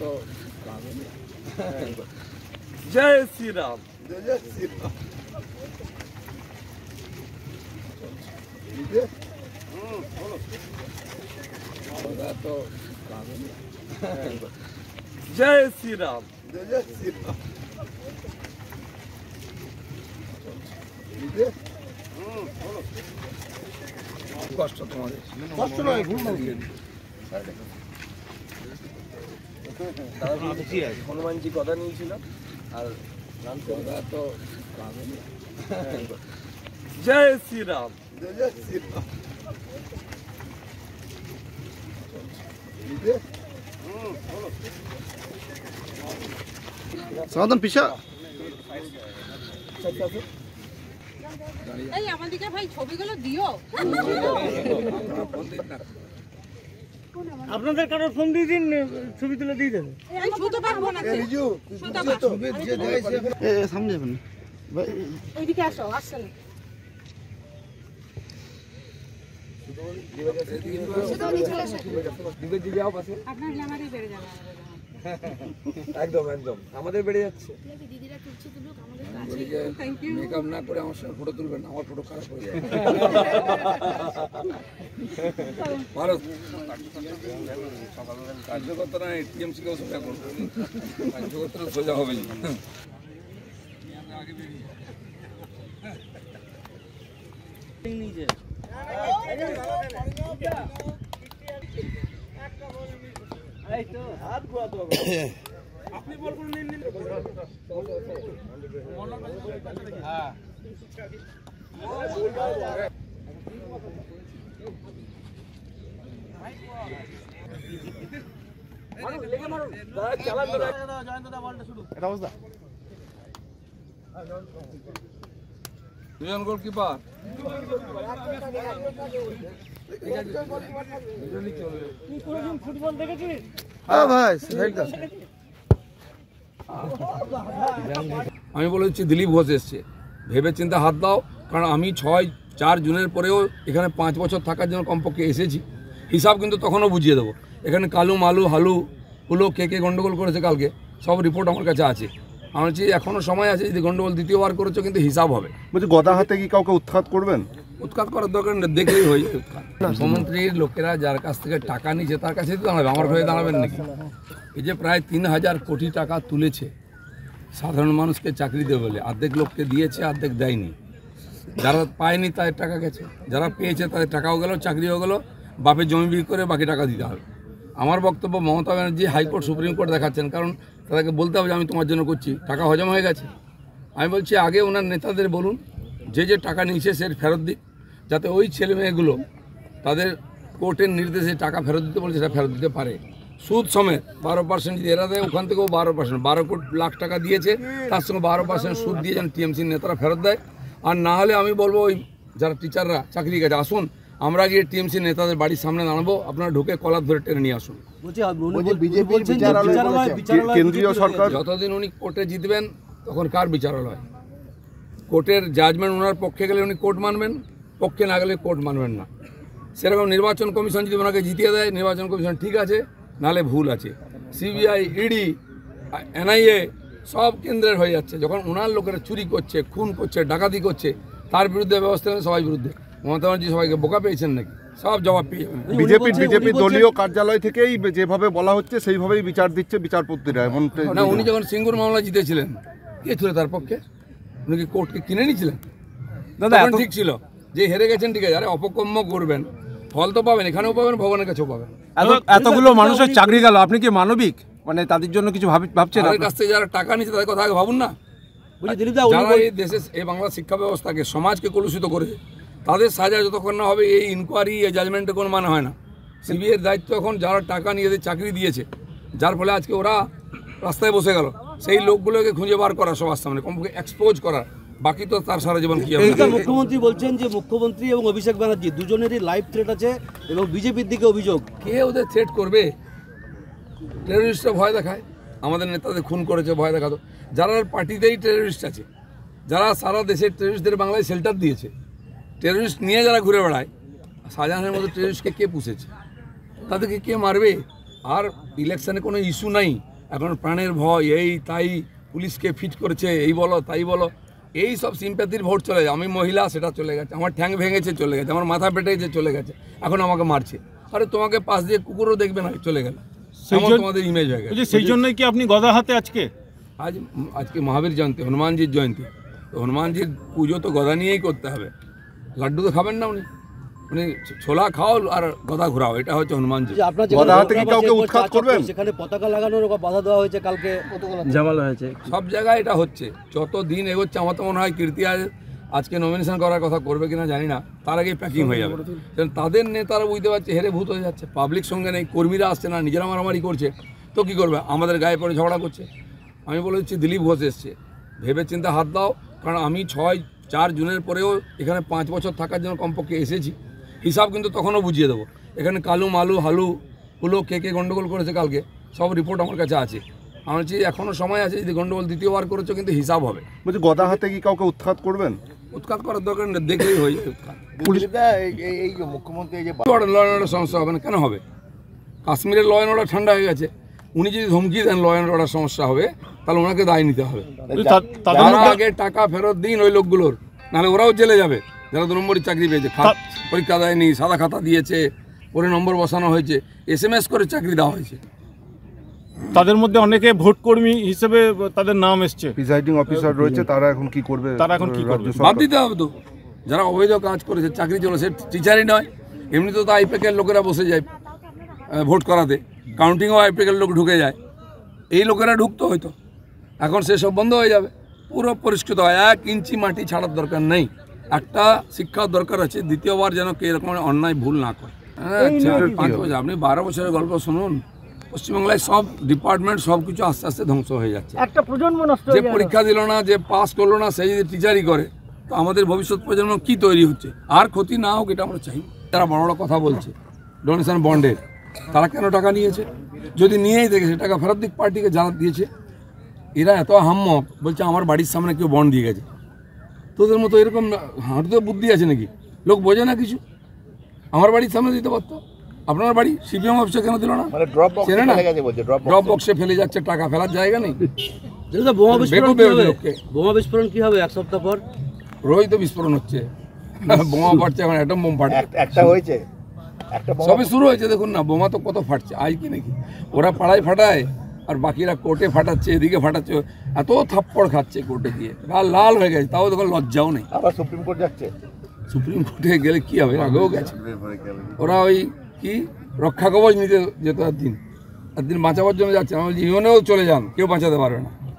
तो जय श्री राम जय श्री राम तो जय श्री राम जय श्री राम কষ্ট তোমাদের কষ্ট নয় ভুল হনুমানজি কথা নিয়েছিল আর তো জয় শ্রী রাম জয় শ্রী রাম সমাধান পিছা এই আমাদেরকে ভাই ছবিগুলো দিও আপনাদের কারো ফোন দিয়ে দিন ছবি তুলে দিয়ে দেন এই শুতে পারবো না সামনে যাবেন এইদিকে আসো আসছে না আপনার আমারই বেড়ে যাবে একদম একদম আমাদের বেড়ে যাচ্ছে মেকআপ না করে আমার সঙ্গে ফটো তুলবেন আমার ফটো খারাপ হয়ে যায় কার্যকর্তা না টিএমসি কেও সোজা করবো কার্যকর্তা সোজা হবে না আপনি বল করে নিন হ্যাঁ দুজন গোলকিপার ফুটবল দেখেছিস আমি বলেছি দিলীপ ঘোষ এসছে ভেবে চিন্তা হাত দাও কারণ আমি 4 জুনের পরেও এখানে 5 বছর থাকার জন্য কমপক্ষে এসেছি হিসাব কিন্তু তখনও বুঝিয়ে দেবো এখানে কালু মালু হালু হুলো কে গন্ডগোল করেছে কালকে সব রিপোর্ট আমার কাছে আছে আমি বলছি এখনও সময় আছে যদি গন্ডগোল দ্বিতীয়বার করেছো কিন্তু হিসাব হবে বলছি গদা হাতে কি কাউকে উৎখাত করবেন উৎখাত করার দরকার দেখলেই হয়ে যায় উৎখাত মুখ্যমন্ত্রীর লোকেরা যার কাছ থেকে টাকা নিয়েছে তার কাছেই তো দাঁড়াবে আমার হয়ে দাঁড়াবেন নাকি এই যে প্রায় 3000 কোটি টাকা তুলেছে সাধারণ মানুষকে চাকরি দেবে বলে অর্ধেক লোককে দিয়েছে অর্ধেক দেয়নি যারা পায়নি তাদের টাকা গেছে যারা পেয়েছে তাদের টাকাও গেল চাকরিও গেল বাপের জমি বিক্রি করে বাকি টাকা দিতে হবে আমার বক্তব্য Mamata Banerjee high court supreme court দেখাচ্ছেন কারণ তাদেরকে বলতে হবে যে আমি তোমার জন্য করছি টাকা হজম হয়ে গেছে আমি বলছি আগে ওনার নেতাদের বলুন যে টাকা নিয়েছে সে ফেরত দিক যাতে ওই ছেলে মেয়েগুলো তাদের কোর্টের নির্দেশে টাকা ফেরত দিতে বলছে সেটা ফেরত দিতে পারে সুদ সমেত 12% যদি এরা দেয় ওখান থেকেও 12% 12 লাখ টাকা দিয়েছে তার সঙ্গে 12% সুদ দিয়ে যেন টিএমসির নেতারা ফেরত দেয় আর না হলে আমি বলবো ওই যারা টিচাররা চাকরি গেছে আসুন আমরা গিয়ে টিএমসি নেতাদের বাড়ির সামনে দাঁড়াবো আপনারা ঢুকে কলার ধরে টেনে নিয়ে আসুন কেন্দ্রীয় সরকার যতদিন উনি কোর্টে জিতবেন তখন কার বিচারালয় কোর্টের জাজমেন্ট ওনার পক্ষে গেলে উনি কোর্ট মানবেন পক্ষে না গেলে কোর্ট মানবেন না সেরকম নির্বাচন কমিশন যদি ওনাকে জিতিয়ে দেয় নির্বাচন কমিশন ঠিক আছে নাহলে ভুল আছে সিবিআই ইডি এনআইএ সব কেন্দ্রের হয়ে যাচ্ছে যখন ওনার লোকেরা চুরি করছে খুন করছে ডাকাতি করছে তার বিরুদ্ধে ব্যবস্থা নেই সবাই বিরুদ্ধে মমতা ব্যানার্জি সবাইকে বোকা পেয়েছেন নাকি সব জবাব পেয়ে বিজেপি দলীয় কার্যালয় থেকেই যেভাবে বলা হচ্ছে সেইভাবেই বিচার দিচ্ছে বিচারপতিরা এমন না উনি যখন সিঙ্গুর মামলা জিতেছিলেন কে ছিল তার পক্ষে উনি কি কোর্টকে কিনে নিয়েছিলেন দাদা ঠিক ছিল যে হেরে গেছেন ঠিক আছে আরে অপকর্ম করবেন ফল তো পাবেন এখানেও পাবেন ভগবানের কাছেও পাবেন এতগুলো মানুষের চাকরি গেল আপনি কি মানবিক মানে তাদের জন্য কিছু ভাবছেন তাদের কাছ থেকে যারা টাকা নিচ্ছে তাদের কথা আগে ভাবুন না যারা এই দেশে এই বাংলা শিক্ষা ব্যবস্থাকে সমাজকে কলুষিত করে তাদের সাজা যতক্ষণ না হবে এই ইনকোয়ারি এই জাজমেন্টে কোনো মানে হয় না সিবিআইয়ের দায়িত্ব এখন যারা টাকা নিয়ে চাকরি দিয়েছে যার ফলে আজকে ওরা রাস্তায় বসে গেল সেই লোকগুলোকে খুঁজে বার করা সবার সামনে কমপক্ষে এক্সপোজ করা বাকি তো তার সারা জীবন কি হবে মুখ্যমন্ত্রী বলছেন যে মুখ্যমন্ত্রী এবং অভিষেক ব্যানার্জি দুজনেরই লাইভ থ্রেট আছে এবং বিজেপির দিকে অভিযোগ কে ওদের থ্রেট করবে টেররিস্টরা ভয় দেখায় আমাদের নেতাদের খুন করেছে ভয় দেখাতো যারা পার্টিতেই টেররিস্ট আছে যারা সারা দেশের টেররিস্টদের বাংলায় শেল্টার দিয়েছে টেররিস্ট নিয়ে যারা ঘুরে বেড়ায় শাহজাহানের মতো টেররিস্টকে কে পুষেছে তাদেরকে কে মারবে আর ইলেকশনে কোনো ইস্যু নাই, এখন প্রাণের ভয়, এই তাই পুলিশকে ফিট করেছে, এই বলো তাই বলো, এই সব সিম্প্যাথির ভোট চলে যায়। আমি মহিলা, সেটা চলে গেছে, আমার ঠ্যাং ভেঙেছে চলে গেছে, আমার মাথা পেটেছে চলে গেছে, এখন আমাকে মারছে। আরে তোমাকে পাশ দিয়ে কুকুরও দেখবে না, চলে গেল, তোমাদের ইমেজ হয়ে গেছে। সেই জন্যই কি আপনি গদা হাতে আজকে? আজকে মহাবীর জয়ন্তী, হনুমানজির জয়ন্তী, তো হনুমানজির পুজো তো গদা নিয়েই করতে হবে। লাড্ডু তো খাবেন না উনি, ছোলা খাও আর গদা ঘোরাও, এটা হচ্ছে হনুমানজি। যে আপনার গদা হাতে কি কাউকে উৎখাত করবেন? সেখানে পতাকা লাগানোর বাধা দেওয়া হয়েছে, কালকে ঝামেলা হয়েছে। সব জায়গায় এটা হচ্ছে, যত দিন এগোচ্ছে আমার তো মনে হয় কীর্তি আজকে নমিনেশন করার কথা করবে কিনা জানি না, তার আগেই প্যাকিং হয়ে যাবে। কারণ তাদের নেতারা বুঝতে পারছে হেরে ভূত হয়ে যাচ্ছে, পাবলিক সঙ্গে নেই, কর্মীরা আসছে না, নিজেরা মারামারি করছে, তো কী করবে, আমাদের গায়ে পড়ে ঝগড়া করছে। আমি বলে দিচ্ছি দিলীপ ঘোষ এসছে, ভেবে চিন্তে হাত দাও, কারণ আমি 4 জুনের পরেও এখানে 5 বছর থাকার জন্য কমপক্ষে এসেছি, হিসাব কিন্তু তখনও বুঝিয়ে দেবো। এখানে কালু মালু হালু হুলো কে গন্ডগোল করেছে কালকে, সব রিপোর্ট আমার কাছে আছে। আমি বলছি এখনও সময় আছে, যদি গন্ডগোল দ্বিতীয়বার করেছো কিন্তু হিসাব হবে। বলছি গদা হাতে কি কাউকে উৎখাত করবেন? উৎখাত করার দরকার নেই, দেখলেই হয়ে যায় উৎখাত। এই যে মুখ্যমন্ত্রী যে ল অ্যান্ড অর্ডার সমস্যা হবে না, কেন হবে? কাশ্মীরের ল অ্যান্ড অর্ডার ঠান্ডা হয়ে গেছে, উনি যদি ধমকি দেন ল অ্যান্ড অর্ডার সমস্যা হবে, তাহলে ওনাকে দায় নিতে হবে। তার আগে টাকা ফেরত দিন ওই লোকগুলোর, নাহলে ওরাও জেলে যাবে, যারা 2 নম্বরের চাকরি পেয়েছে, পরীক্ষা দেয়নি, সাদা খাতা দিয়েছে, পরে নম্বর বসানো হয়েছে, SMS করে চাকরি দেওয়া হয়েছে। তাদের মধ্যে অনেকে ভোট কর্মী হিসেবে তাদের নাম এসছে, প্রিসাইডিং অফিসার রয়েছে, তারা এখন কি করবে? তারা এখন কি করবে? বাদ দিতে হবে তো, যারা অবৈধ কাজ করেছে, চাকরি চলে, সে টিচারই নয়, এমনিতে তো আইপ্যাকের লোকেরা বসে যায় ভোট করাতে, কাউন্টিংও আইপ্যাকের লোক ঢুকে যায়, এই লোকেরা ঢুকতো হয়তো, এখন সেসব বন্ধ হয়ে যাবে, পুরো পরিষ্কৃত হয়, 1 ইঞ্চি মাটি ছাড়ার দরকার নেই। একটা শিক্ষার দরকার আছে, দ্বিতীয়বার যেন কে এরকম অন্যায় ভুল না করে। 5 বছর, আপনি 12 বছরের গল্প শুনুন, পশ্চিমবাংলায় সব ডিপার্টমেন্ট সব কিছু আস্তে আস্তে ধ্বংস হয়ে যাচ্ছে। একটা প্রজন্ম নষ্ট, যে পরীক্ষা দিল না, যে পাস করলো না, সেই যদি টিচারই করে, তো আমাদের ভবিষ্যৎ প্রজন্ম কি তৈরি হচ্ছে? আর ক্ষতি না হোক, এটা আমরা চাই। তারা বড় বড় কথা বলছে ডোনেশন বন্ডের, তারা কেন টাকা নিয়েছে? যদি নিয়েই দেখে সে টাকা ফেরত দিক পার্টিকে, যারা দিয়েছে। এরা এত হাম্মক, বলছে আমার বাড়ির সামনে কেউ বন্ড দিয়ে গেছে। তোদের মতো এরকম হাঁটুতে বুদ্ধি আছে নাকি? লোক বোঝে না কিছু, আমার বাড়ির সামনে দিতে পারতো, আপনার বাড়ি CPM অফিসে কেন দিল না? চেনে না, ড্রপ বক্সে ফেলে যাচ্ছে, টাকা ফেলার জায়গা নেই। বোমা বিস্ফোরণ কি হবে 1 সপ্তাহ পর? রোজই তো বিস্ফোরণ হচ্ছে, বোমা ফাটছে, এখন অ্যাটম বোম ফাটছে, একটা হয়েছে, সবে শুরু হয়েছে। দেখুন না, বোমা তো কত ফাটছে, আজ কি নাকি? ওরা পাড়ায় ফাটায় আর বাকিরা কোর্টে ফাটাচ্ছে, এদিকে ফাটাচ্ছে, এত থাপ্পড় খাচ্ছে কোর্টে গিয়ে, লাল হয়ে গেছে, তাও দেখো লজ্জাও নেই। আবার সুপ্রিম কোর্ট যাচ্ছে, সুপ্রিম কোর্টে গেলে কি হবে, আগেও গেছে। ওরা ওই কি রক্ষা কবচ নিতে যেত, একদিন বাঁচাবার জন্য যাচ্ছে। আমি বলছি ইউনেও চলে যান, কেউ বাঁচাতে পারবে না।